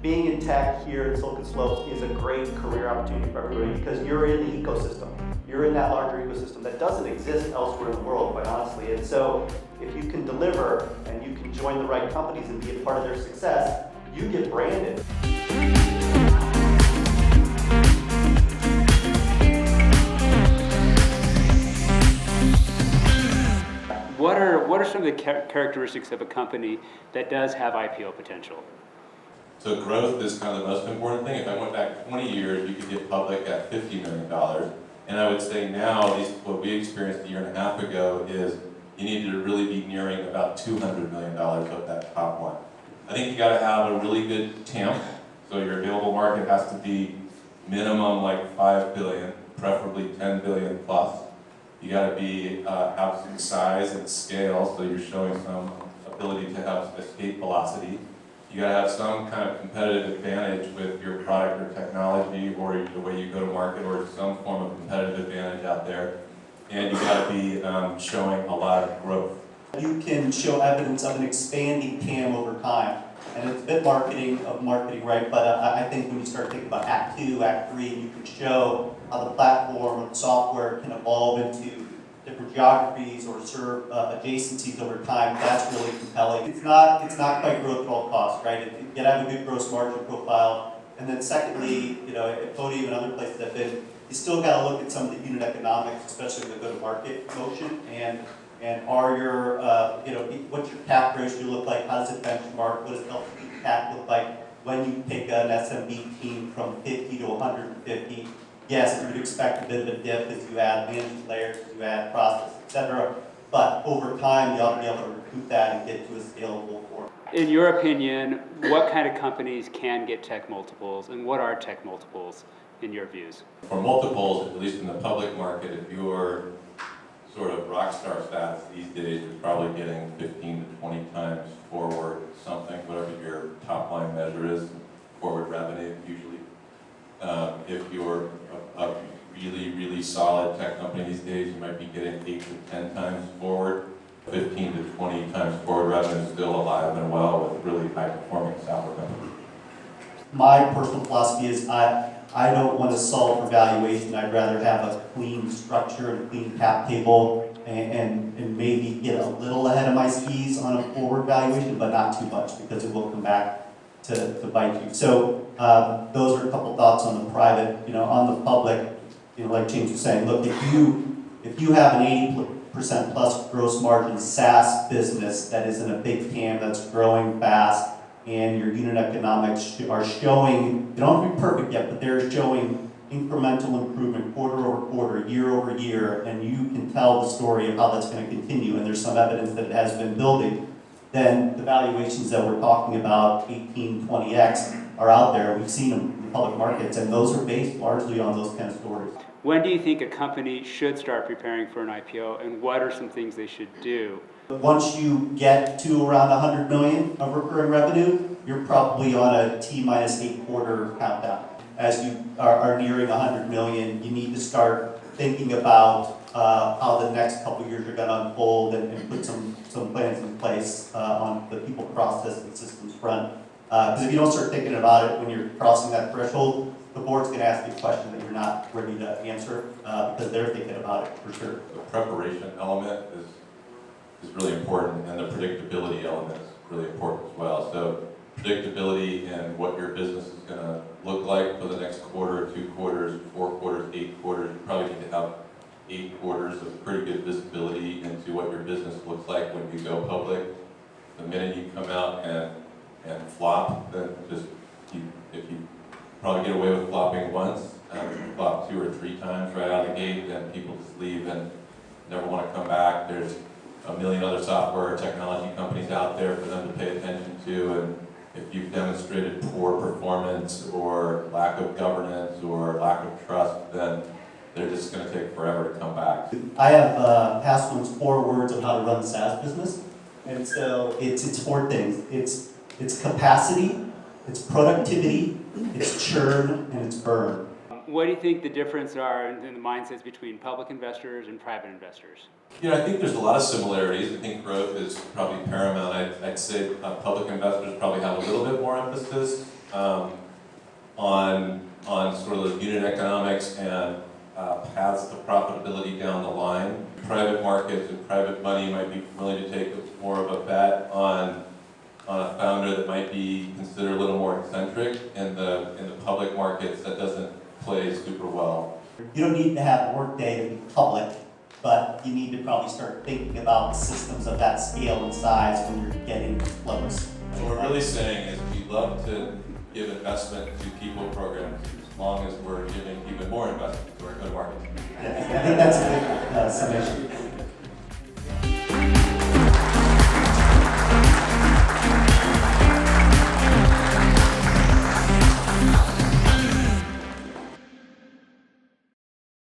being in tech here in Silicon Slopes is a great career opportunity for everybody because you're in the ecosystem. You're in that larger ecosystem that doesn't exist elsewhere in the world, quite honestly. And so if you can deliver and you can join the right companies and be a part of their success, you get branded. What are some of the characteristics of a company that does have IPO potential? So growth is kind of the most important thing. If I went back 20 years, you could get public at $50 million. And I would say now, at least what we experienced a year and a half ago, is you need to really be nearing about $200 million of that top one. I think you got to have a really good TAM. So your available market has to be minimum like 5 billion, preferably 10 billion plus. You got to be have some size and scale, so you're showing some ability to have escape velocity. You got to have some kind of competitive advantage with your product or technology, or the way you go to market, or some form of competitive advantage out there. And you got to be showing a lot of growth. You can show evidence of an expanding TAM over time. And it's a bit marketing, right? But I think when you start thinking about Act 2, Act 3, you can show how the platform or the software can evolve into different geographies or serve adjacencies over time. That's really compelling. It's not quite growth at all costs, right? You got to have a good gross margin profile. And then secondly, at Podium and other places I've been, you still got to look at some of the unit economics, especially the go-to-market motion. And are your, what's your CAC ratio look like? How does it benchmark? What does LTV to CAC look like when you take an SMB team from 50 to 150? Yes, you would expect a bit of a dip as you add management layers, as you add process, etc. But over time, you ought to be able to recoup that and get to a scalable form. In your opinion, what kind of companies can get tech multiples, and what are tech multiples in your views? For multiples, at least in the public market, if you're sort of rock star status these days, you're probably getting 15 to 20 times forward something, whatever your top line measure is, forward revenue usually. If you're a really, really solid tech company these days, you might be getting 8 to 10 times forward. 15 to 20 times forward revenue is still alive and well with really high performing software companies. My personal philosophy is I don't want to solve for valuation. I'd rather have a clean structure and a clean cap table and maybe get a little ahead of my skis on a forward valuation, but not too much because it will come back to bite you. So those are a couple thoughts on the private. On the public, like James was saying, look, if you have an 80% plus gross margin SaaS business that is in a big TAM that's growing fast, and your unit economics are showing, they don't have to be perfect yet, but they're showing incremental improvement quarter over quarter, year over year, and you can tell the story of how that's going to continue, and there's some evidence that it has been building, then the valuations that we're talking about, 18, 20x, are out there. We've seen them in the public markets, and those are based largely on those kind of stories. When do you think a company should start preparing for an IPO, and what are some things they should do? Once you get to around 100 million of recurring revenue, you're probably on a T-8 quarter countdown. As you are nearing 100 million, you need to start thinking about how the next couple of years are going to unfold and put some plans in place on the people, process, and systems front. Because if you don't start thinking about it when you're crossing that threshold, the board's going to ask you a question that you're not ready to answer because they're thinking about it for sure. The preparation element is really important, and the predictability element is really important as well. So predictability in what your business is going to look like for the next quarter, 2 quarters, 4 quarters, 8 quarters. You probably need to have 8 quarters of pretty good visibility into what your business looks like when you go public. The minute you come out and flop, then if you probably get away with flopping once, flop 2 or 3 times right out of the gate, then people just leave and never want to come back. There's a million other software or technology companies out there for them to pay attention to, and if you've demonstrated poor performance or lack of governance or lack of trust, then they're just going to take forever to come back. I have Hassleman's 4 words on how to run a SaaS business, and so it's 4 things. It's capacity, it's productivity, it's churn, and it's burn. What do you think the difference are in the mindsets between public investors and private investors? You know, I think there's a lot of similarities. I think growth is probably paramount. I'd say public investors probably have a little bit more emphasis on sort of the unit economics and paths to profitability down the line. Private markets and private money might be willing to take more of a bet on a founder that might be considered a little more eccentric. In the public markets, that doesn't play super well. You don't need to have Workday to be public, but you need to probably start thinking about systems of that scale and size when you're getting close. What we're really saying is we love to give investment to people programs as long as we're giving even more investment to our go-to-market. I think that's a good summation.